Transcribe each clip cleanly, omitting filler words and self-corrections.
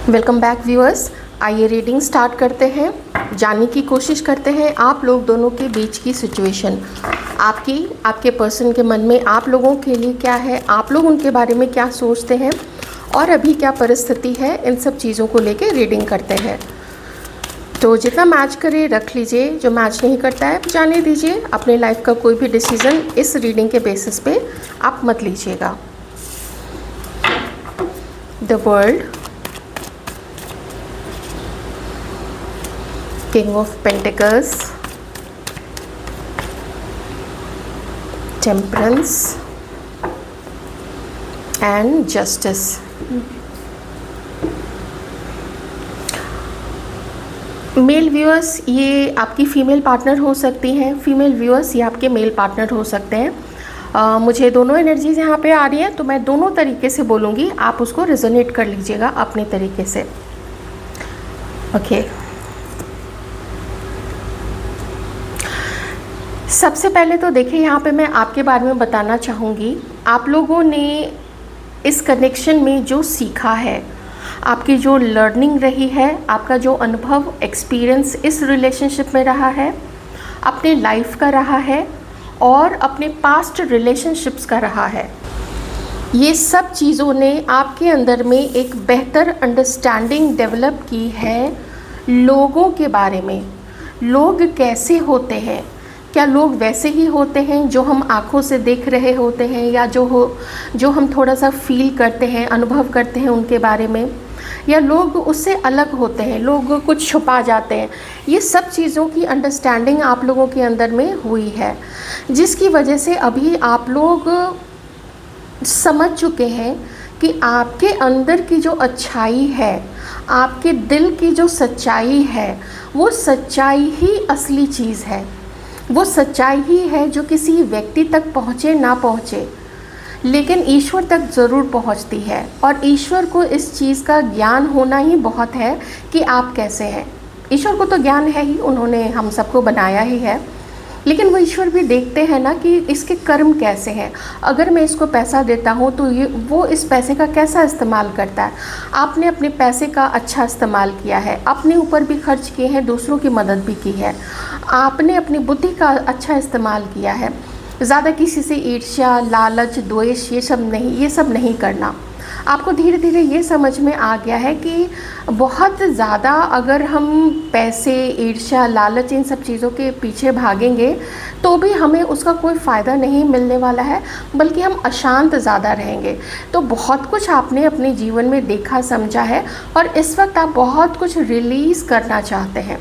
Welcome back viewers. आइए reading start करते हैं। जानने की कोशिश करते हैं आप लोग दोनों के बीच की सिचुएशन, आपके पर्सन के मन में आप लोगों के लिए क्या है, आप लोग उनके बारे में क्या सोचते हैं और अभी क्या परिस्थिति है। इन सब चीज़ों को लेके रीडिंग करते हैं। तो जितना मैच करे रख लीजिए, जो मैच नहीं करता है जाने दीजिए। अपने लाइफ का कोई भी डिसीज़न इस रीडिंग के बेसिस पे आप मत लीजिएगा। The world, King of Pentacles, Temperance and Justice. Male viewers ये आपकी फ़ीमेल पार्टनर हो सकती हैं, फीमेल व्यूअर्स ये आपके मेल पार्टनर हो सकते हैं। मुझे दोनों एनर्जीज यहाँ पे आ रही हैं, तो मैं दोनों तरीके से बोलूँगी, आप उसको रेजोनेट कर लीजिएगा अपने तरीके से। ओके, सबसे पहले तो देखिए यहाँ पे मैं आपके बारे में बताना चाहूँगी। आप लोगों ने इस कनेक्शन में जो सीखा है, आपकी जो लर्निंग रही है, आपका जो अनुभव एक्सपीरियंस इस रिलेशनशिप में रहा है, अपने लाइफ का रहा है और अपने पास्ट रिलेशनशिप्स का रहा है, ये सब चीज़ों ने आपके अंदर में एक बेहतर अंडरस्टैंडिंग डेवलप की है लोगों के बारे में। लोग कैसे होते हैं, क्या लोग वैसे ही होते हैं जो हम आँखों से देख रहे होते हैं, या जो हम थोड़ा सा फील करते हैं, अनुभव करते हैं उनके बारे में, या लोग उससे अलग होते हैं, लोग कुछ छुपा जाते हैं। ये सब चीज़ों की अंडरस्टैंडिंग आप लोगों के अंदर में हुई है, जिसकी वजह से अभी आप लोग समझ चुके हैं कि आपके अंदर की जो अच्छाई है, आपके दिल की जो सच्चाई है, वो सच्चाई ही असली चीज़ है। वो सच्चाई ही है जो किसी व्यक्ति तक पहुँचे ना पहुँचे, लेकिन ईश्वर तक ज़रूर पहुँचती है। और ईश्वर को इस चीज़ का ज्ञान होना ही बहुत है कि आप कैसे हैं। ईश्वर को तो ज्ञान है ही, उन्होंने हम सबको बनाया ही है, लेकिन वो ईश्वर भी देखते हैं ना कि इसके कर्म कैसे हैं। अगर मैं इसको पैसा देता हूँ तो वो इस पैसे का कैसा इस्तेमाल करता है। आपने अपने पैसे का अच्छा इस्तेमाल किया है, अपने ऊपर भी खर्च किए हैं, दूसरों की मदद भी की है, आपने अपनी बुद्धि का अच्छा इस्तेमाल किया है। ज़्यादा किसी से ईर्ष्या, लालच, द्वेष ये सब नहीं करना। आपको धीरे धीरे ये समझ में आ गया है कि बहुत ज़्यादा अगर हम पैसे, ईर्ष्या, लालच इन सब चीज़ों के पीछे भागेंगे तो भी हमें उसका कोई फ़ायदा नहीं मिलने वाला है, बल्कि हम अशांत ज़्यादा रहेंगे। तो बहुत कुछ आपने अपने जीवन में देखा, समझा है, और इस वक्त आप बहुत कुछ रिलीज़ करना चाहते हैं।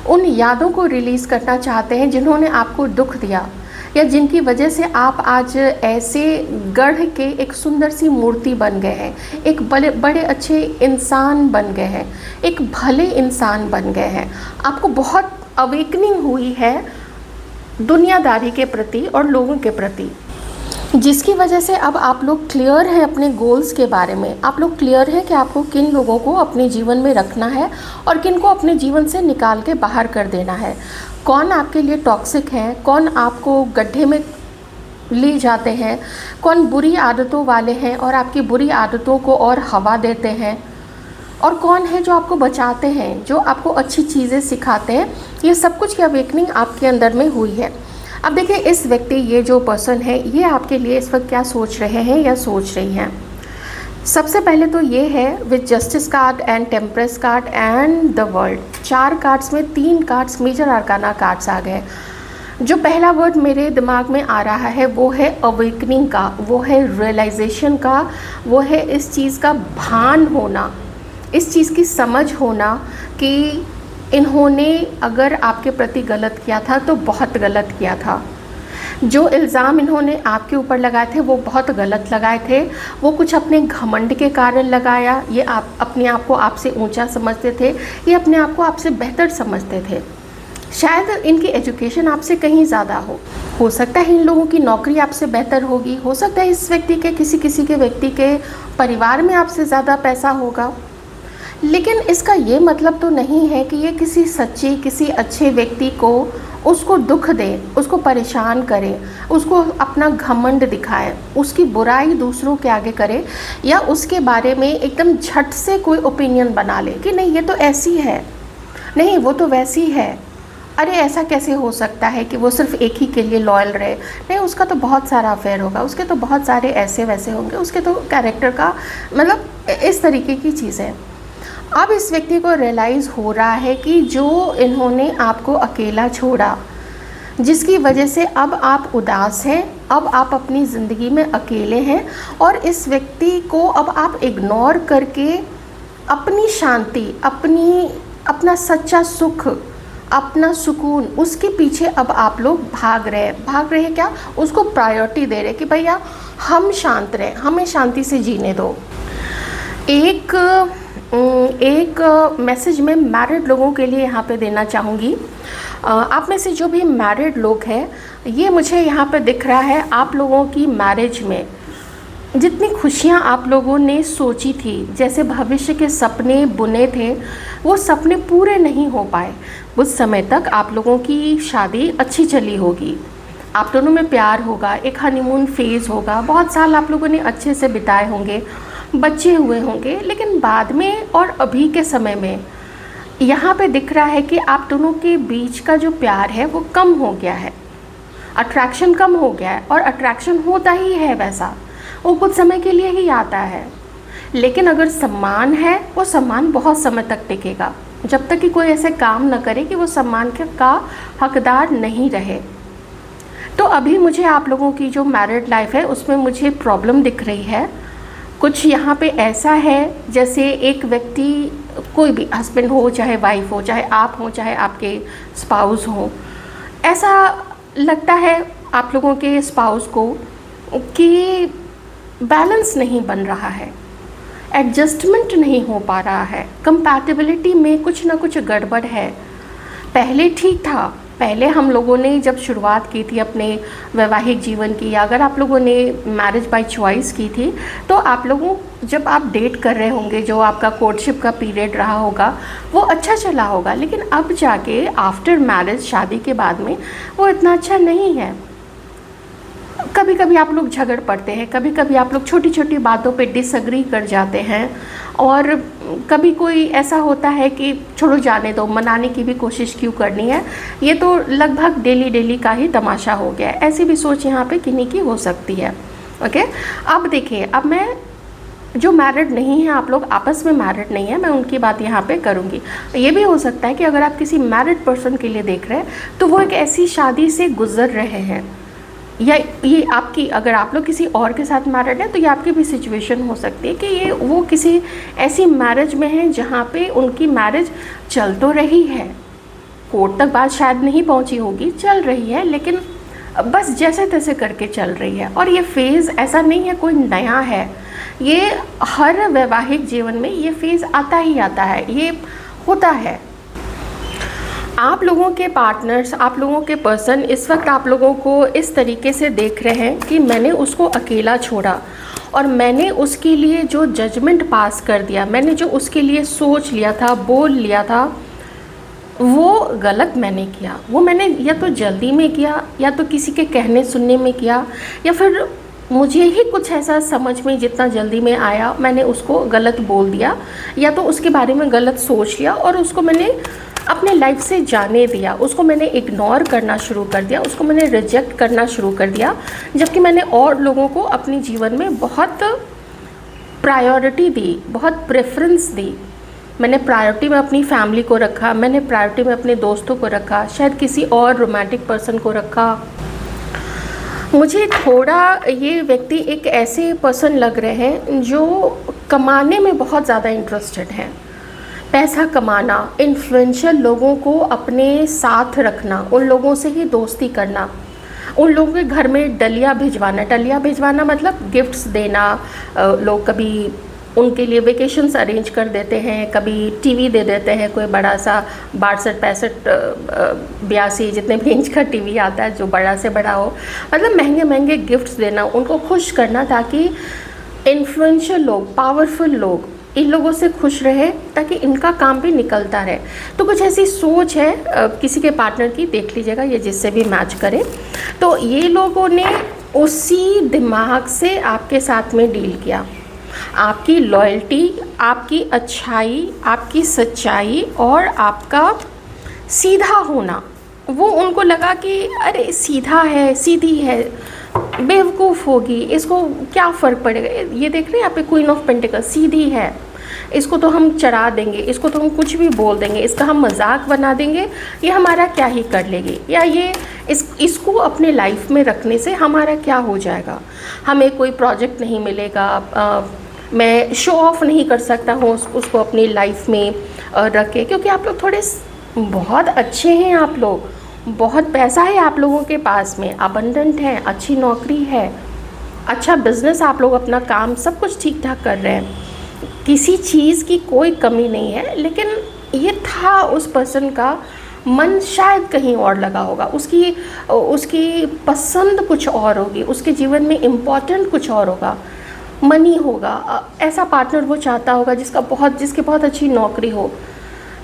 उन यादों को रिलीज़ करना चाहते हैं जिन्होंने आपको दुख दिया, या जिनकी वजह से आप आज ऐसे गढ़ के एक सुंदर सी मूर्ति बन गए हैं, एक बड़े अच्छे इंसान बन गए हैं, एक भले इंसान बन गए हैं। आपको बहुत अवेकनिंग हुई है दुनियादारी के प्रति और लोगों के प्रति, जिसकी वजह से अब आप लोग क्लियर हैं अपने गोल्स के बारे में। आप लोग क्लियर हैं कि आपको किन लोगों को अपने जीवन में रखना है और किन को अपने जीवन से निकाल के बाहर कर देना है। कौन आपके लिए टॉक्सिक है, कौन आपको गड्ढे में ले जाते हैं, कौन बुरी आदतों वाले हैं और आपकी बुरी आदतों को और हवा देते हैं, और कौन है जो आपको बचाते हैं, जो आपको अच्छी चीज़ें सिखाते हैं। ये सब कुछ की अवेकनिंग आपके अंदर में हुई है। अब देखिए, इस व्यक्ति, ये जो पर्सन है, ये आपके लिए इस वक्त क्या सोच रहे हैं या सोच रही हैं। सबसे पहले तो ये है with justice card and temperance card and the world. 4 cards में 3 कार्ड्स मेजर आर्काना कार्ड्स आ गए। जो पहला वर्ड मेरे दिमाग में आ रहा है वो है अवेकनिंग का, वो है रियलाइजेशन का, वो है इस चीज़ का भान होना, इस चीज़ की समझ होना कि इन्होंने अगर आपके प्रति गलत किया था तो बहुत गलत किया था। जो इल्ज़ाम इन्होंने आपके ऊपर लगाए थे वो बहुत गलत लगाए थे। वो कुछ अपने घमंड के कारण लगाया, ये आप अपने आप को आपसे ऊंचा समझते थे, ये अपने आप को आपसे बेहतर समझते थे। शायद इनकी एजुकेशन आपसे कहीं ज़्यादा हो सकता है इन लोगों की नौकरी आपसे बेहतर होगी, हो सकता है इस व्यक्ति के किसी के व्यक्ति के परिवार में आपसे ज़्यादा पैसा होगा, लेकिन इसका ये मतलब तो नहीं है कि ये किसी अच्छे व्यक्ति को उसको दुख दें, उसको परेशान करें, उसको अपना घमंड दिखाएं, उसकी बुराई दूसरों के आगे करें, या उसके बारे में एकदम झट से कोई ओपिनियन बना ले कि नहीं ये तो ऐसी है, नहीं वो तो वैसी है, अरे ऐसा कैसे हो सकता है कि वो सिर्फ एक ही के लिए लॉयल रहे, नहीं उसका तो बहुत सारा अफेयर होगा, उसके तो बहुत सारे ऐसे वैसे होंगे, उसके तो कैरेक्टर का मतलब इस तरीके की चीज़ें। अब इस व्यक्ति को रियलाइज़ हो रहा है कि जो इन्होंने आपको अकेला छोड़ा, जिसकी वजह से अब आप उदास हैं, अब आप अपनी ज़िंदगी में अकेले हैं, और इस व्यक्ति को अब आप इग्नोर करके अपनी शांति, अपना सच्चा सुख, अपना सुकून, उसके पीछे अब आप लोग भाग रहे हैं क्या, उसको प्रायोरिटी दे रहे हैं कि भैया हम शांत रहें, हमें शांति से जीने दो। एक मैसेज मैं मैरिड लोगों के लिए यहाँ पे देना चाहूँगी। आप में से जो भी मैरिड लोग हैं, ये मुझे यहाँ पे दिख रहा है आप लोगों की मैरिज में जितनी खुशियाँ आप लोगों ने सोची थी, जैसे भविष्य के सपने बुने थे, वो सपने पूरे नहीं हो पाए। कुछ समय तक आप लोगों की शादी अच्छी चली होगी, आप दोनों में प्यार होगा, एक हनीमून फेज़ होगा, बहुत साल आप लोगों ने अच्छे से बिताए होंगे, बच्चे हुए होंगे, लेकिन बाद में और अभी के समय में यहाँ पे दिख रहा है कि आप दोनों के बीच का जो प्यार है वो कम हो गया है, अट्रैक्शन कम हो गया है। और अट्रैक्शन होता ही है वैसा, वो कुछ समय के लिए ही आता है, लेकिन अगर सम्मान है वो सम्मान बहुत समय तक टिकेगा, जब तक कि कोई ऐसे काम न करे कि वो सम्मान का हकदार नहीं रहे। तो अभी मुझे आप लोगों की जो मैरिड लाइफ है उसमें मुझे प्रॉब्लम दिख रही है। कुछ यहाँ पे ऐसा है जैसे एक व्यक्ति, कोई भी हस्बैंड हो चाहे वाइफ हो, चाहे आप हो चाहे आपके स्पाउस हो, ऐसा लगता है आप लोगों के स्पाउस को कि बैलेंस नहीं बन रहा है, एडजस्टमेंट नहीं हो पा रहा है, कंपैटिबिलिटी में कुछ ना कुछ गड़बड़ है। पहले ठीक था, पहले हम लोगों ने जब शुरुआत की थी अपने वैवाहिक जीवन की, या अगर आप लोगों ने मैरिज बाय चॉइस की थी, तो आप लोगों जब आप डेट कर रहे होंगे, जो आपका कोर्टशिप का पीरियड रहा होगा वो अच्छा चला होगा, लेकिन अब जाके आफ्टर मैरिज, शादी के बाद में वो इतना अच्छा नहीं है। कभी कभी आप लोग झगड़ पड़ते हैं, कभी कभी आप लोग छोटी छोटी बातों पे डिसएग्री कर जाते हैं, और कभी कोई ऐसा होता है कि छोड़ो जाने दो, मनाने की भी कोशिश क्यों करनी है, ये तो लगभग डेली का ही तमाशा हो गया है। ऐसी भी सोच यहाँ पे किन्हीं की हो सकती है। ओके, अब देखिए, अब मैं जो मैरिड नहीं है, आप लोग आपस में मैरिड नहीं है, मैं उनकी बात यहाँ पे करूँगी। ये भी हो सकता है कि अगर आप किसी मैरिड पर्सन के लिए देख रहे हैं तो वो एक ऐसी शादी से गुजर रहे हैं, या ये आपकी, अगर आप लोग किसी और के साथ मैरिड है तो ये आपकी भी सिचुएशन हो सकती है कि ये वो किसी ऐसी मैरिज में है जहाँ पे उनकी मैरिज चल तो रही है, कोर्ट तक बात शायद नहीं पहुँची होगी, चल रही है, लेकिन बस जैसे तैसे करके चल रही है। और ये फेज़ ऐसा नहीं है कोई नया है, ये हर वैवाहिक जीवन में ये फेज़ आता ही आता है, ये होता है। आप लोगों के पार्टनर्स, आप लोगों के पर्सन इस वक्त आप लोगों को इस तरीके से देख रहे हैं कि मैंने उसको अकेला छोड़ा, और मैंने उसके लिए जो जजमेंट पास कर दिया, मैंने जो उसके लिए सोच लिया था, बोल लिया था, वो गलत मैंने किया। वो मैंने या तो जल्दी में किया, या तो किसी के कहने सुनने में किया, या फिर मुझे ही कुछ ऐसा समझ में जितना जल्दी में आया मैंने उसको गलत बोल दिया, या तो उसके बारे में गलत सोच लिया और उसको मैंने अपने लाइफ से जाने दिया, उसको मैंने इग्नोर करना शुरू कर दिया, उसको मैंने रिजेक्ट करना शुरू कर दिया, जबकि मैंने और लोगों को अपने जीवन में बहुत प्रायोरिटी दी, बहुत प्रेफरेंस दी। मैंने प्रायोरिटी में अपनी फैमिली को रखा, मैंने प्रायोरिटी में अपने दोस्तों को रखा, शायद किसी और रोमांटिक पर्सन को रखा। मुझे थोड़ा ये व्यक्ति एक ऐसे पर्सन लग रहे हैं जो कमाने में बहुत ज़्यादा इंटरेस्टेड हैं, पैसा कमाना, इन्फ्लुएंशियल लोगों को अपने साथ रखना, उन लोगों से ही दोस्ती करना, उन लोगों के घर में डलिया भिजवाना मतलब गिफ्ट्स देना। लोग कभी उनके लिए वेकेशंस अरेंज कर देते हैं, कभी टीवी दे देते हैं, कोई बड़ा सा 62, 65, 82 जितने भी इंच का टीवी आता है जो बड़ा से बड़ा हो, मतलब महंगे महंगे गिफ्ट्स देना, उनको खुश करना, ताकि इन्फ्लुएंशियल लोग, पावरफुल लोग इन लोगों से खुश रहे ताकि इनका काम भी निकलता रहे। तो कुछ ऐसी सोच है किसी के पार्टनर की, देख लीजिएगा ये जिससे भी मैच करे। तो ये लोगों ने उसी दिमाग से आपके साथ में डील किया। आपकी लॉयल्टी, आपकी अच्छाई, आपकी सच्चाई और आपका सीधा होना, वो उनको लगा कि अरे सीधा है, सीधी है, बेवकूफ़ होगी, इसको क्या फ़र्क पड़ेगा। ये देख रहे हैं यहाँ पे क्वीन ऑफ पेंटिकल्स, सीधी है, इसको तो हम चढ़ा देंगे, इसको तो हम कुछ भी बोल देंगे, इसका हम मजाक बना देंगे, ये हमारा क्या ही कर लेगी, या ये इसको अपने लाइफ में रखने से हमारा क्या हो जाएगा, हमें कोई प्रोजेक्ट नहीं मिलेगा, मैं शो ऑफ नहीं कर सकता हूँ उसको अपनी लाइफ में रख के, क्योंकि आप लोग थोड़े बहुत अच्छे हैं, आप लोग बहुत पैसा है आप लोगों के पास में, अबंडेंट है, अच्छी नौकरी है, अच्छा बिजनेस, आप लोग अपना काम सब कुछ ठीक ठाक कर रहे हैं, किसी चीज़ की कोई कमी नहीं है। लेकिन ये था उस पर्सन का मन शायद कहीं और लगा होगा, उसकी पसंद कुछ और होगी, उसके जीवन में इम्पोर्टेंट कुछ और होगा, मनी होगा, ऐसा पार्टनर वो चाहता होगा जिसकी बहुत अच्छी नौकरी हो,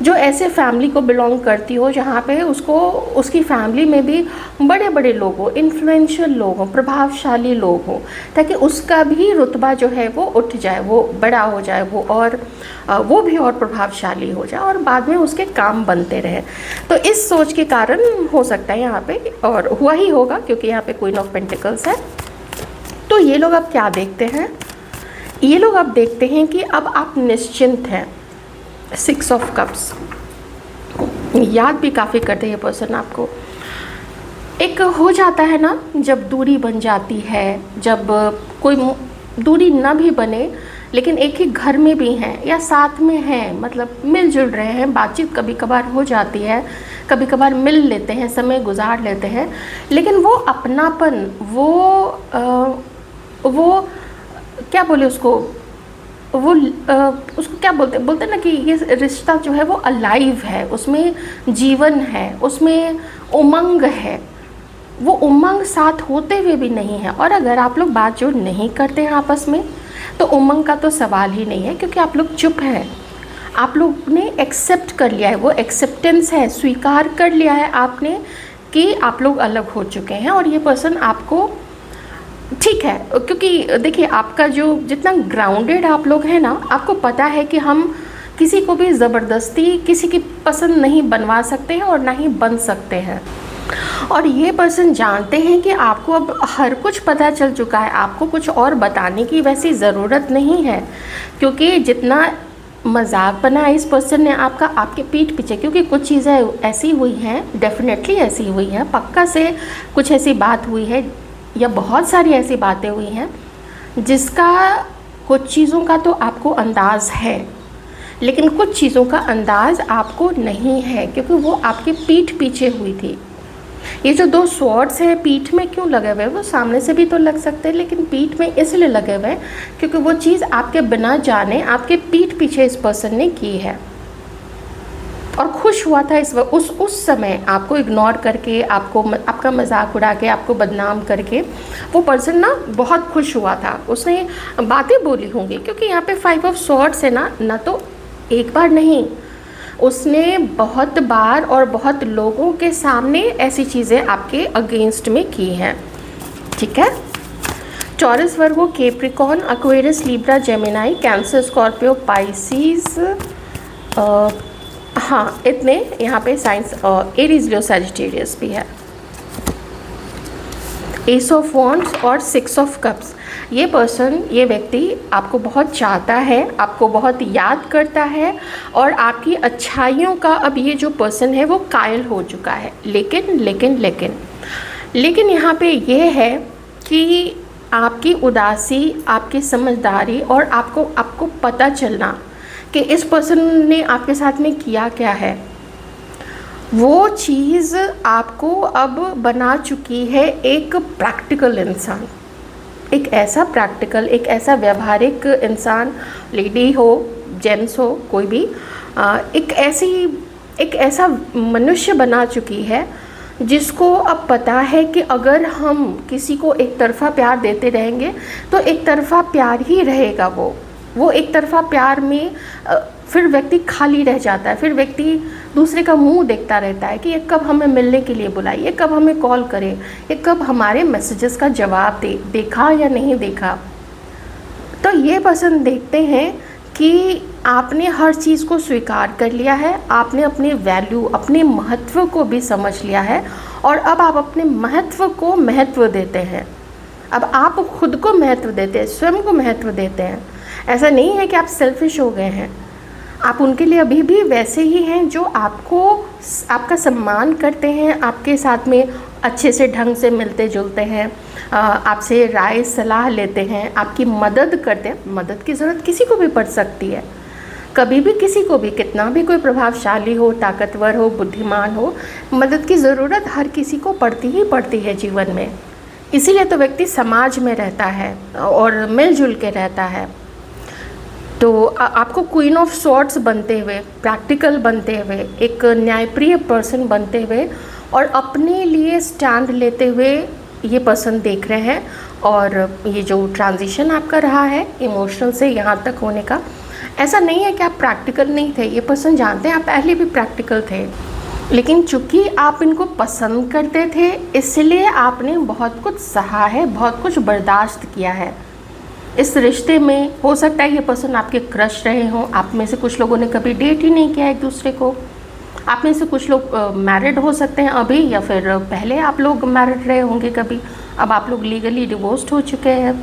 जो ऐसे फैमिली को बिलोंग करती हो जहाँ पे उसकी फैमिली में भी बड़े बड़े लोग हो, इन्फ्लुएंशियल लोग हो, प्रभावशाली लोग हो, ताकि उसका भी रुतबा जो है वो उठ जाए, वो बड़ा हो जाए, वो भी और प्रभावशाली हो जाए और बाद में उसके काम बनते रहे। तो इस सोच के कारण हो सकता है यहाँ पे, और हुआ ही होगा क्योंकि यहाँ पे क्वीन ऑफ पेंटिकल्स है। तो ये लोग अब क्या देखते हैं, ये लोग अब देखते हैं कि अब आप निश्चिंत हैं। 6 ऑफ कप्स याद भी काफ़ी करते हैं ये पर्सन आपको। एक हो जाता है ना जब दूरी बन जाती है, जब कोई दूरी ना भी बने लेकिन एक ही घर में भी हैं या साथ में हैं, मतलब मिलजुल रहे हैं, बातचीत कभी कभार हो जाती है, कभी कभार मिल लेते हैं, समय गुजार लेते हैं, लेकिन वो अपनापन, वो क्या बोले उसको, उसको क्या बोलते हैं ना कि ये रिश्ता जो है वो अलाइव है, उसमें जीवन है, उसमें उमंग है, वो उमंग साथ होते हुए भी नहीं है। और अगर आप लोग बात जो नहीं करते हैं आपस में तो उमंग का तो सवाल ही नहीं है, क्योंकि आप लोग चुप हैं, आप लोग ने एक्सेप्ट कर लिया है, वो एक्सेप्टेंस है, स्वीकार कर लिया है आपने कि आप लोग अलग हो चुके हैं। और ये पर्सन आपको ठीक है, क्योंकि देखिए आपका जो जितना ग्राउंडेड आप लोग हैं ना, आपको पता है कि हम किसी को भी ज़बरदस्ती किसी की पसंद नहीं बनवा सकते हैं और ना ही बन सकते हैं। और ये पर्सन जानते हैं कि आपको अब हर कुछ पता चल चुका है, आपको कुछ और बताने की वैसी ज़रूरत नहीं है, क्योंकि जितना मजाक बना इस पर्सन ने आपके पीठ पीछे, क्योंकि कुछ चीज़ें ऐसी हुई हैं, डेफिनेटली ऐसी हुई हैं, पक्का से कुछ ऐसी बात हुई है या बहुत सारी ऐसी बातें हुई हैं जिसका कुछ चीज़ों का तो आपको अंदाज़ है, लेकिन कुछ चीज़ों का अंदाज़ आपको नहीं है, क्योंकि वो आपके पीठ पीछे हुई थी। ये जो 2 स्वॉर्ड्स हैं पीठ में क्यों लगे हुए हैं, वो सामने से भी तो लग सकते हैं, लेकिन पीठ में इसलिए लगे हुए हैं क्योंकि वो चीज़ आपके बिना जाने आपके पीठ पीछे इस पर्सन ने की है और खुश हुआ था उस समय आपको इग्नोर करके, आपका मजाक उड़ा के, आपको बदनाम करके वो पर्सन ना बहुत खुश हुआ था, उसने बातें बोली होंगी, क्योंकि यहाँ पे 5 ऑफ स्वॉर्ड्स है ना तो एक बार नहीं, उसने बहुत बार और बहुत लोगों के सामने ऐसी चीज़ें आपके अगेंस्ट में की हैं। ठीक है, Taurus, Virgo, Capricorn, Aquarius, Libra, Gemini, Cancer, Scorpio, Pisces, हाँ इतने यहाँ पे साइंस, एरीज, लियो, सैजिटेरियस भी है। एस ऑफ वॉन्ड्स और 6 ऑफ कप्स। ये पर्सन, ये व्यक्ति आपको बहुत चाहता है, आपको बहुत याद करता है और आपकी अच्छाइयों का अब ये जो पर्सन है वो कायल हो चुका है। लेकिन यहाँ पे ये है कि आपकी उदासी, आपकी समझदारी और आपको पता चलना कि इस पर्सन ने आपके साथ में किया क्या है, वो चीज़ आपको अब बना चुकी है एक प्रैक्टिकल इंसान, एक ऐसा व्यवहारिक इंसान, लेडी हो, जेंट्स हो, कोई भी, एक ऐसा मनुष्य बना चुकी है जिसको अब पता है कि अगर हम किसी को एक तरफ़ा प्यार देते रहेंगे तो एक तरफ़ा प्यार ही रहेगा वो, वो एक तरफा प्यार में फिर व्यक्ति खाली रह जाता है। फिर व्यक्ति दूसरे का मुंह देखता रहता है कि ये कब हमें मिलने के लिए बुलाए, ये कब हमें कॉल करे, ये कब हमारे मैसेजेस का जवाब दे, देखा या नहीं देखा। तो ये पर्सन देखते हैं कि आपने हर चीज़ को स्वीकार कर लिया है, आपने अपने वैल्यू, अपने महत्व को भी समझ लिया है, और अब आप अपने महत्व को महत्व देते हैं। अब आप खुद को महत्व देते हैं, स्वयं को महत्व देते हैं। ऐसा नहीं है कि आप सेल्फिश हो गए हैं, आप उनके लिए अभी भी वैसे ही हैं जो आपका सम्मान करते हैं, आपके साथ में अच्छे से ढंग से मिलते जुलते हैं, आपसे राय सलाह लेते हैं, आपकी मदद करते हैं। मदद की ज़रूरत किसी को भी पड़ सकती है, कभी भी किसी को भी, कितना भी कोई प्रभावशाली हो, ताकतवर हो, बुद्धिमान हो, मदद की ज़रूरत हर किसी को पड़ती ही पड़ती है जीवन में। इसीलिए तो व्यक्ति समाज में रहता है और मिलजुल के रहता है। तो आपको क्वीन ऑफ सॉर्ड्स बनते हुए, प्रैक्टिकल बनते हुए, एक न्यायप्रिय पर्सन बनते हुए और अपने लिए स्टैंड लेते हुए ये पर्सन देख रहे हैं। और ये जो ट्रांजिशन आपका रहा है इमोशनल से यहाँ तक होने का, ऐसा नहीं है कि आप प्रैक्टिकल नहीं थे। ये पर्सन जानते हैं आप पहले भी प्रैक्टिकल थे, लेकिन चूँकि आप इनको पसंद करते थे इसलिए आपने बहुत कुछ सहा है, बहुत कुछ बर्दाश्त किया है। इस रिश्ते में हो सकता है ये पर्सन आपके क्रश रहे हों, आप में से कुछ लोगों ने कभी डेट ही नहीं किया एक दूसरे को, आप में से कुछ लोग मैरिड हो सकते हैं अभी, या फिर पहले आप लोग मैरिड रहे होंगे कभी, अब आप लोग लीगली डिवोर्स्ड हो चुके हैं।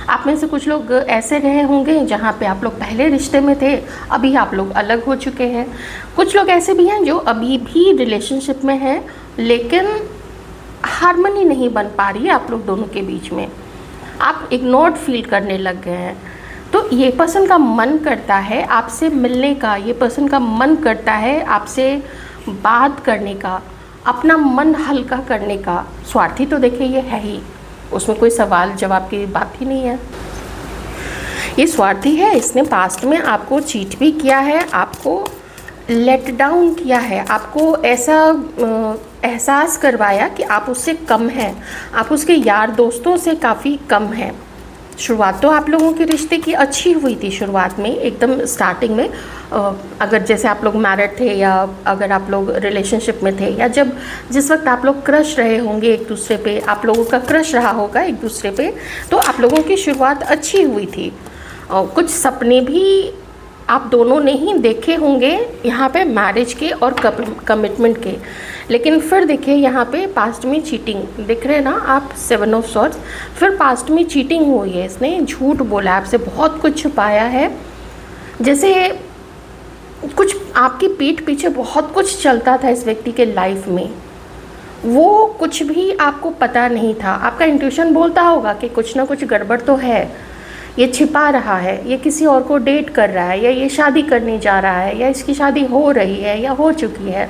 आप में से कुछ लोग ऐसे रहे होंगे जहाँ पे आप लोग पहले रिश्ते में थे, अभी आप लोग अलग हो चुके हैं। कुछ लोग ऐसे भी हैं जो अभी भी रिलेशनशिप में हैं लेकिन हार्मनी नहीं बन पा रही है आप लोग दोनों के बीच में, आप इग्नोर्ड फील करने लग गए हैं। तो ये पर्सन का मन करता है आपसे मिलने का, ये पर्सन का मन करता है आपसे बात करने का, अपना मन हल्का करने का। स्वार्थी तो देखिए ये है ही, उसमें कोई सवाल जवाब की बात ही नहीं है। ये स्वार्थी है, इसने पास्ट में आपको चीट भी किया है, आपको लेट डाउन किया है, आपको ऐसा एहसास करवाया कि आप उससे कम हैं, आप उसके यार दोस्तों से काफ़ी कम हैं। शुरुआत तो आप लोगों के रिश्ते की अच्छी हुई थी, शुरुआत में एकदम स्टार्टिंग में, अगर जैसे आप लोग मैरिड थे या अगर आप लोग रिलेशनशिप में थे, या जिस वक्त आप लोग क्रश रहे होंगे एक दूसरे पे, आप लोगों का क्रश रहा होगा एक दूसरे पे, तो आप लोगों की शुरुआत अच्छी हुई थी। कुछ सपने भी आप दोनों ने ही देखे होंगे यहाँ पे मैरिज के और कमिटमेंट के, लेकिन फिर देखिए यहाँ पे पास्ट में चीटिंग दिख रहे हैं ना आप, 7 ऑफ सॉर्ड्स, फिर पास्ट में चीटिंग हुई है, इसने झूठ बोला, आपसे बहुत कुछ छुपाया है। जैसे कुछ आपकी पीठ पीछे बहुत कुछ चलता था इस व्यक्ति के लाइफ में, वो कुछ भी आपको पता नहीं था। आपका इंट्यूशन बोलता होगा कि कुछ ना कुछ गड़बड़ तो है, ये छिपा रहा है, ये किसी और को डेट कर रहा है, या ये शादी करने जा रहा है, या इसकी शादी हो रही है या हो चुकी है,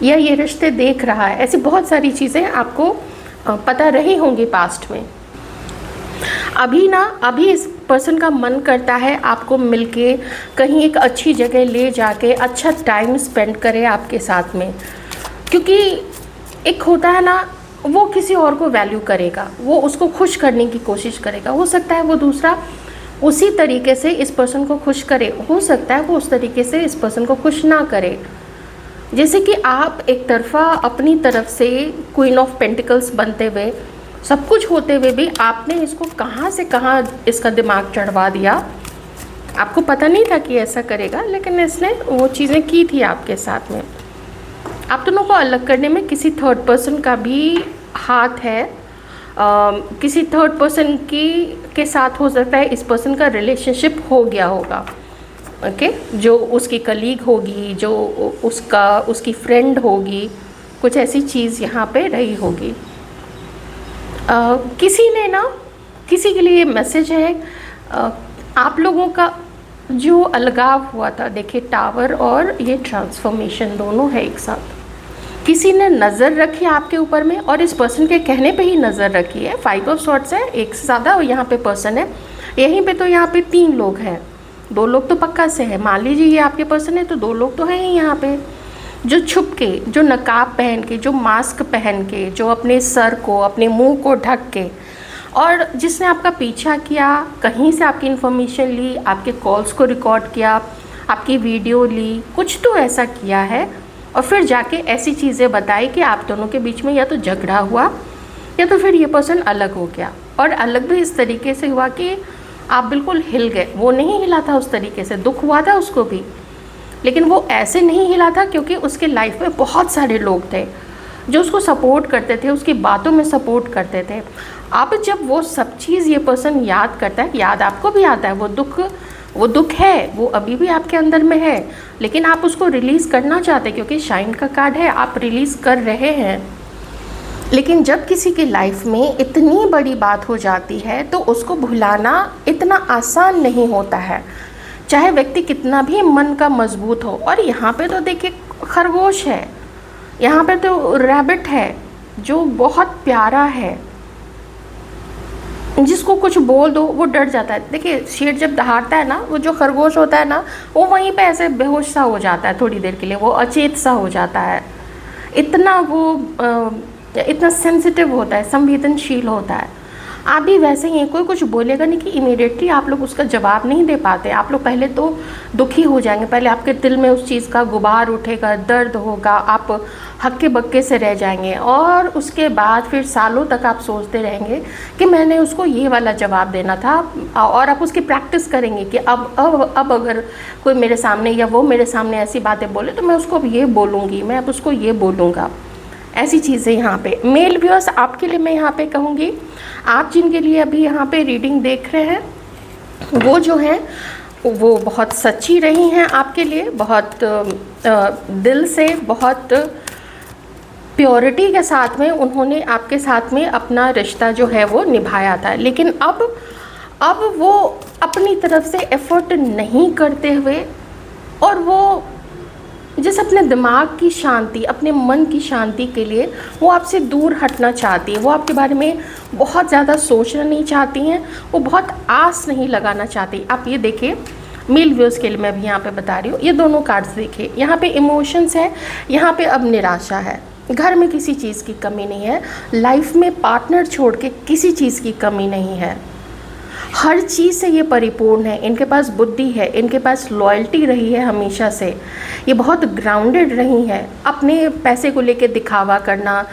या ये रिश्ते देख रहा है। ऐसी बहुत सारी चीज़ें आपको पता रही होंगी पास्ट में। अभी इस पर्सन का मन करता है आपको मिलके कहीं एक अच्छी जगह ले जाके अच्छा टाइम स्पेंड करे आपके साथ में, क्योंकि एक होता है ना, वो किसी और को वैल्यू करेगा, वो उसको खुश करने की कोशिश करेगा। हो सकता है वो दूसरा उसी तरीके से इस पर्सन को खुश करे, हो सकता है वो उस तरीके से इस पर्सन को खुश ना करे। जैसे कि आप एक तरफा अपनी तरफ से क्वीन ऑफ पेंटिकल्स बनते हुए, सब कुछ होते हुए भी आपने इसको कहाँ से कहाँ इसका दिमाग चढ़वा दिया। आपको पता नहीं था कि ऐसा करेगा, लेकिन इसने वो चीज़ें की थी आपके साथ में। आप दोनों को अलग करने में किसी थर्ड पर्सन का भी हाथ है, किसी थर्ड पर्सन के साथ हो सकता है इस पर्सन का रिलेशनशिप हो गया होगा, ओके, जो उसकी कलीग होगी, जो उसकी फ्रेंड होगी, कुछ ऐसी चीज़ यहाँ पे रही होगी। किसी ने ना, किसी के लिए मैसेज है, आप लोगों का जो अलगाव हुआ था, देखिए टावर और ये ट्रांसफॉर्मेशन दोनों है एक साथ। किसी ने नज़र रखी आपके ऊपर में, और इस पर्सन के कहने पे ही नज़र रखी है। 5 ऑफ सॉर्ड्स है, एक से ज़्यादा और यहाँ पे पर्सन है, यहीं पे तो यहाँ पे 3 लोग हैं, 2 लोग तो पक्का से है। मान लीजिए ये आपके पर्सन है तो 2 लोग तो हैं ही यहाँ पे, जो छुप के, जो नकाब पहन के, जो मास्क पहन के, जो अपने सर को, अपने मुंह को ढक के और जिसने आपका पीछा किया, कहीं से आपकी इन्फॉर्मेशन ली, आपके कॉल्स को रिकॉर्ड किया, आपकी वीडियो ली, कुछ तो ऐसा किया है और फिर जाके ऐसी चीज़ें बताई कि आप दोनों के बीच में या तो झगड़ा हुआ या तो फिर ये पर्सन अलग हो गया। और अलग भी इस तरीके से हुआ कि आप बिल्कुल हिल गए। वो नहीं हिला था उस तरीके से, दुख हुआ था उसको भी, लेकिन वो ऐसे नहीं हिला था क्योंकि उसके लाइफ में बहुत सारे लोग थे जो उसको सपोर्ट करते थे, उसकी बातों में सपोर्ट करते थे। अब जब वो सब चीज़ ये पर्सन याद करता है, याद आपको भी आता है, वो दुख है, वो अभी भी आपके अंदर में है, लेकिन आप उसको रिलीज़ करना चाहते हैं क्योंकि शाइन का कार्ड है, आप रिलीज़ कर रहे हैं। लेकिन जब किसी की लाइफ में इतनी बड़ी बात हो जाती है तो उसको भुलाना इतना आसान नहीं होता है, चाहे व्यक्ति कितना भी मन का मजबूत हो। और यहाँ पे तो देखिए खरगोश है, यहाँ पे तो रैबिट है जो बहुत प्यारा है, जिसको कुछ बोल दो वो डर जाता है। देखिए शेर जब दहाड़ता है ना, वो जो खरगोश होता है ना, वो वहीं पे ऐसे बेहोश सा हो जाता है, थोड़ी देर के लिए वो अचेत सा हो जाता है। इतना वो इतना सेंसिटिव होता है, संवेदनशील होता है। आप भी वैसे ही हैं, कोई कुछ बोलेगा नहीं कि इमीडिएटली आप लोग उसका जवाब नहीं दे पाते। आप लोग पहले तो दुखी हो जाएंगे, पहले आपके दिल में उस चीज़ का गुबार उठेगा, दर्द होगा, आप हक्के बक्के से रह जाएंगे और उसके बाद फिर सालों तक आप सोचते रहेंगे कि मैंने उसको ये वाला जवाब देना था। और आप उसकी प्रैक्टिस करेंगे कि अब अगर कोई मेरे सामने या वो मेरे सामने ऐसी बातें बोले तो मैं उसको अब ये बोलूँगी, मैं अब उसको ये बोलूँगा। ऐसी चीज़ें यहाँ पे मेल व्यूअर्स आपके लिए मैं यहाँ पे कहूँगी, आप जिनके लिए अभी यहाँ पे रीडिंग देख रहे हैं वो जो हैं वो बहुत सच्ची रही हैं आपके लिए, बहुत दिल से, बहुत प्योरिटी के साथ में उन्होंने आपके साथ में अपना रिश्ता जो है वो निभाया था। लेकिन अब वो अपनी तरफ से एफर्ट नहीं करते हुए, और वो जैसे अपने दिमाग की शांति, अपने मन की शांति के लिए वो आपसे दूर हटना चाहती है। वो आपके बारे में बहुत ज़्यादा सोचना नहीं चाहती हैं, वो बहुत आस नहीं लगाना चाहती। आप ये देखिए मेल व्यूअर्स के लिए मैं भी यहाँ पे बता रही हूँ, ये दोनों कार्ड्स देखिए, यहाँ पे इमोशंस है, यहाँ पे अब निराशा है। घर में किसी चीज़ की कमी नहीं है, लाइफ में पार्टनर छोड़ के किसी चीज़ की कमी नहीं है, हर चीज़ से ये परिपूर्ण है। इनके पास बुद्धि है, इनके पास लॉयल्टी रही है हमेशा से, ये बहुत ग्राउंडेड रही है। अपने पैसे को लेके दिखावा करना,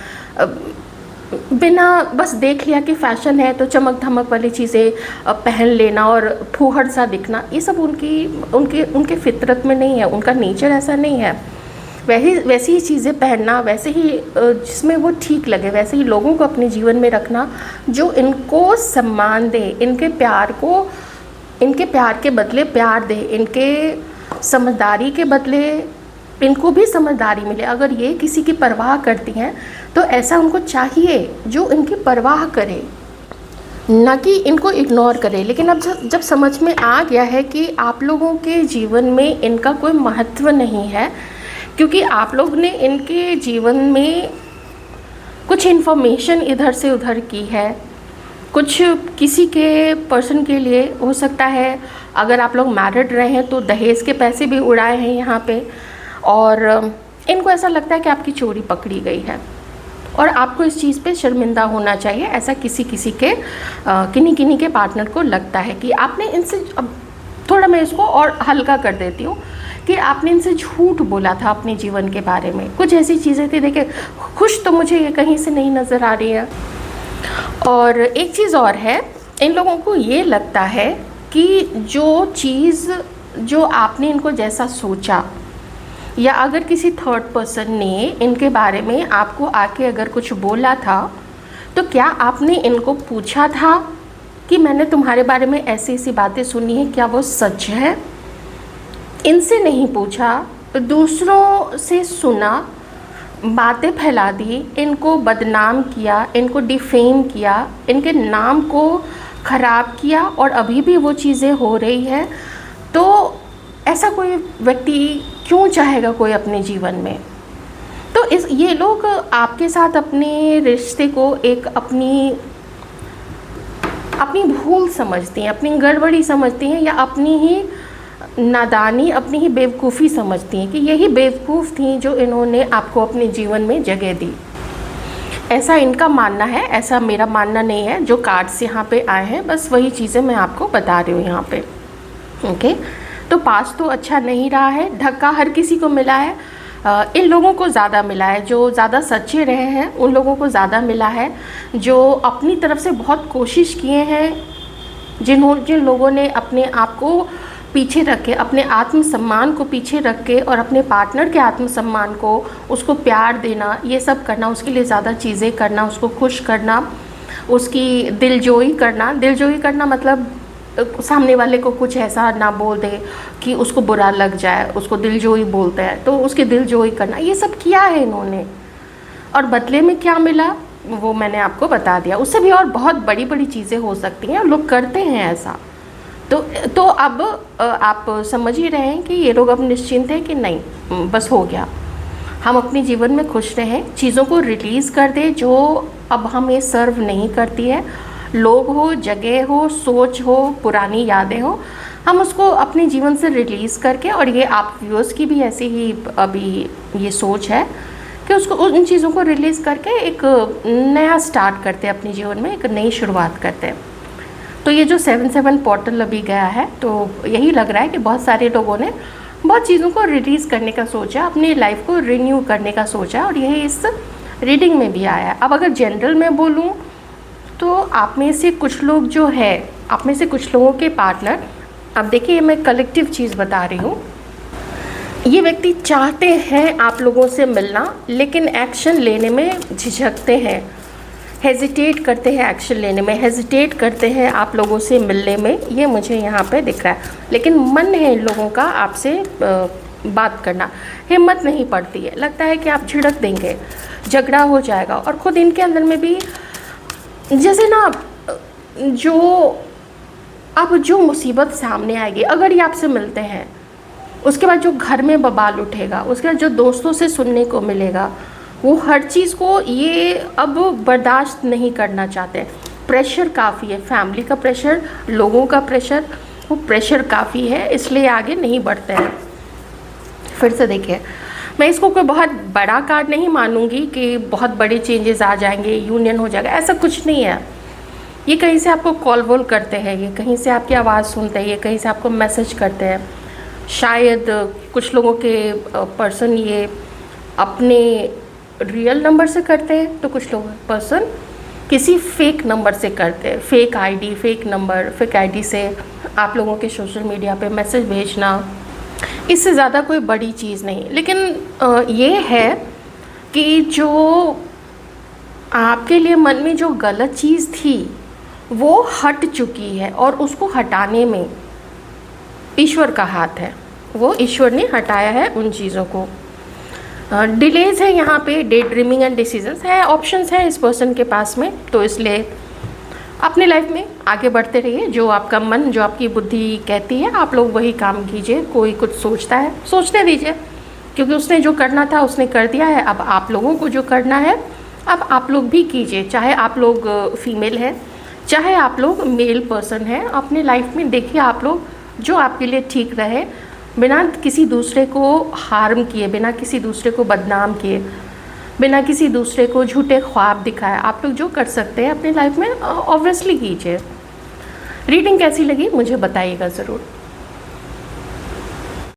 बिना बस देख लिया कि फैशन है तो चमक धमक वाली चीज़ें पहन लेना और फूहड़ सा दिखना, ये सब उनके फितरत में नहीं है, उनका नेचर ऐसा नहीं है। वैसी ही चीज़ें पहनना, वैसे ही जिसमें वो ठीक लगे, वैसे ही लोगों को अपने जीवन में रखना जो इनको सम्मान दे, इनके प्यार के बदले प्यार दे, इनके समझदारी के बदले इनको भी समझदारी मिले। अगर ये किसी की परवाह करती हैं तो ऐसा उनको चाहिए जो इनकी परवाह करे, ना कि इनको इग्नोर करे। लेकिन अब जब समझ में आ गया है कि आप लोगों के जीवन में इनका कोई महत्व नहीं है, क्योंकि आप लोग ने इनके जीवन में कुछ इन्फॉर्मेशन इधर से उधर की है, कुछ किसी के पर्सन के लिए हो सकता है, अगर आप लोग मैरिड रहे हैं तो दहेज के पैसे भी उड़ाए हैं यहाँ पे, और इनको ऐसा लगता है कि आपकी चोरी पकड़ी गई है और आपको इस चीज़ पे शर्मिंदा होना चाहिए। ऐसा किसी के किन्हीं के पार्टनर को लगता है कि आपने इनसे, अब थोड़ा मैं इसको और हल्का कर देती हूँ, कि आपने इनसे झूठ बोला था अपने जीवन के बारे में। कुछ ऐसी चीज़ें थी, देखिए खुश तो मुझे ये कहीं से नहीं नज़र आ रही है। और एक चीज़ और है, इन लोगों को ये लगता है कि जो चीज़ जो आपने इनको जैसा सोचा, या अगर किसी थर्ड पर्सन ने इनके बारे में आपको आके अगर कुछ बोला था तो क्या आपने इनको पूछा था कि मैंने तुम्हारे बारे में ऐसी ऐसी बातें सुनी हैं, क्या वो सच है? इनसे नहीं पूछा, दूसरों से सुना, बातें फैला दी, इनको बदनाम किया, इनको डिफेम किया, इनके नाम को ख़राब किया, और अभी भी वो चीज़ें हो रही है। तो ऐसा कोई व्यक्ति क्यों चाहेगा कोई अपने जीवन में? तो ये लोग आपके साथ अपने रिश्ते को एक अपनी भूल समझती हैं, अपनी गड़बड़ी समझती हैं, या अपनी ही नादानी, अपनी ही बेवकूफ़ी समझती हैं कि यही बेवकूफ़ थी जो इन्होंने आपको अपने जीवन में जगह दी। ऐसा इनका मानना है, ऐसा मेरा मानना नहीं है। जो कार्ड्स यहाँ पे आए हैं बस वही चीज़ें मैं आपको बता रही हूँ यहाँ पे। ओके, तो पास तो अच्छा नहीं रहा है, धक्का हर किसी को मिला है। इन लोगों को ज़्यादा मिला है, जो ज़्यादा सच्चे रहे हैं उन लोगों को ज़्यादा मिला है। जो अपनी तरफ से बहुत कोशिश किए हैं, जिन लोगों ने अपने आप को पीछे रख के, अपने आत्मसम्मान को पीछे रख के और अपने पार्टनर के आत्मसम्मान को, उसको प्यार देना, ये सब करना, उसके लिए ज़्यादा चीज़ें करना, उसको खुश करना, उसकी दिलजोई करना मतलब सामने वाले को कुछ ऐसा ना बोल दे कि उसको बुरा लग जाए, उसको दिलजोई बोलते हैं तो उसकी दिलजोई करना, ये सब किया है इन्होंने। और बदले में क्या मिला वो मैंने आपको बता दिया। उससे भी और बहुत बड़ी बड़ी चीज़ें हो सकती हैं, लोग करते हैं ऐसा। तो अब आप समझ ही रहे हैं कि ये लोग अब निश्चिंत हैं कि नहीं, बस हो गया, हम अपने जीवन में खुश रहें, चीज़ों को रिलीज़ कर दें जो अब हमें सर्व नहीं करती है। लोग हो, जगह हो, सोच हो, पुरानी यादें हो, हम उसको अपने जीवन से रिलीज़ करके, और ये आप व्यूअर्स की भी ऐसी ही अभी ये सोच है कि उसको उन चीज़ों को रिलीज़ करके एक नया स्टार्ट करते हैं अपने जीवन में, एक नई शुरुआत करते हैं। तो ये जो 7/7 पोर्टल अभी गया है तो यही लग रहा है कि बहुत सारे लोगों ने बहुत चीज़ों को रिलीज़ करने का सोचा, अपनी लाइफ को रिन्यू करने का सोचा, और यही इस रीडिंग में भी आया है। अब अगर जनरल में बोलूँ तो आप में से कुछ लोग जो है, आप में से कुछ लोगों के पार्टनर, अब देखिए मैं कलेक्टिव चीज़ बता रही हूँ, ये व्यक्ति चाहते हैं आप लोगों से मिलना, लेकिन एक्शन लेने में झिझकते हैं, हेजिटेट करते हैं, एक्शन लेने में हेजिटेट करते हैं आप लोगों से मिलने में, ये मुझे यहाँ पे दिख रहा है। लेकिन मन है इन लोगों का आपसे बात करना, हिम्मत नहीं पड़ती है, लगता है कि आप झिड़क देंगे, झगड़ा हो जाएगा। और ख़ुद इनके अंदर में भी जैसे ना जो मुसीबत सामने आएगी अगर ये आपसे मिलते हैं, उसके बाद जो घर में बवाल उठेगा, उसके बाद जो दोस्तों से सुनने को मिलेगा, वो हर चीज़ को ये अब बर्दाश्त नहीं करना चाहते। प्रेशर काफ़ी है, फैमिली का प्रेशर, लोगों का प्रेशर, वो प्रेशर काफ़ी है, इसलिए आगे नहीं बढ़ते हैं। फिर से देखिए, मैं इसको कोई बहुत बड़ा कार्ड नहीं मानूंगी कि बहुत बड़े चेंजेस आ जाएंगे, यूनियन हो जाएगा, ऐसा कुछ नहीं है। ये कहीं से आपको कॉल वॉल करते हैं, ये कहीं से आपकी आवाज़ सुनते हैं, ये कहीं से आपको मैसेज करते हैं। शायद कुछ लोगों के पर्सन ये अपने रियल नंबर से करते हैं, तो कुछ लोग पर्सन किसी फेक नंबर से करते हैं, fake ID, fake number, fake ID से आप लोगों के सोशल मीडिया पे मैसेज भेजना, इससे ज़्यादा कोई बड़ी चीज़ नहीं। लेकिन ये है कि जो आपके लिए मन में जो गलत चीज़ थी वो हट चुकी है, और उसको हटाने में ईश्वर का हाथ है, वो ईश्वर ने हटाया है उन चीज़ों को। डिलेज है यहाँ पे, डे ड्रीमिंग एंड डिसीजंस है, ऑप्शंस है इस पर्सन के पास में, तो इसलिए अपनी लाइफ में आगे बढ़ते रहिए। जो आपका मन, जो आपकी बुद्धि कहती है आप लोग वही काम कीजिए। कोई कुछ सोचता है, सोचने दीजिए, क्योंकि उसने जो करना था उसने कर दिया है। अब आप लोगों को जो करना है अब आप लोग भी कीजिए, चाहे आप लोग फीमेल हैं, चाहे आप लोग मेल पर्सन हैं। अपनी लाइफ में देखिए आप लोग जो आपके लिए ठीक रहे, बिना किसी दूसरे को हार्म किए, बिना किसी दूसरे को बदनाम किए, बिना किसी दूसरे को झूठे ख्वाब दिखाए, आप लोग जो कर सकते हैं अपनी लाइफ में ऑब्वियसली कीजिए। रीडिंग कैसी लगी मुझे बताइएगा ज़रूर।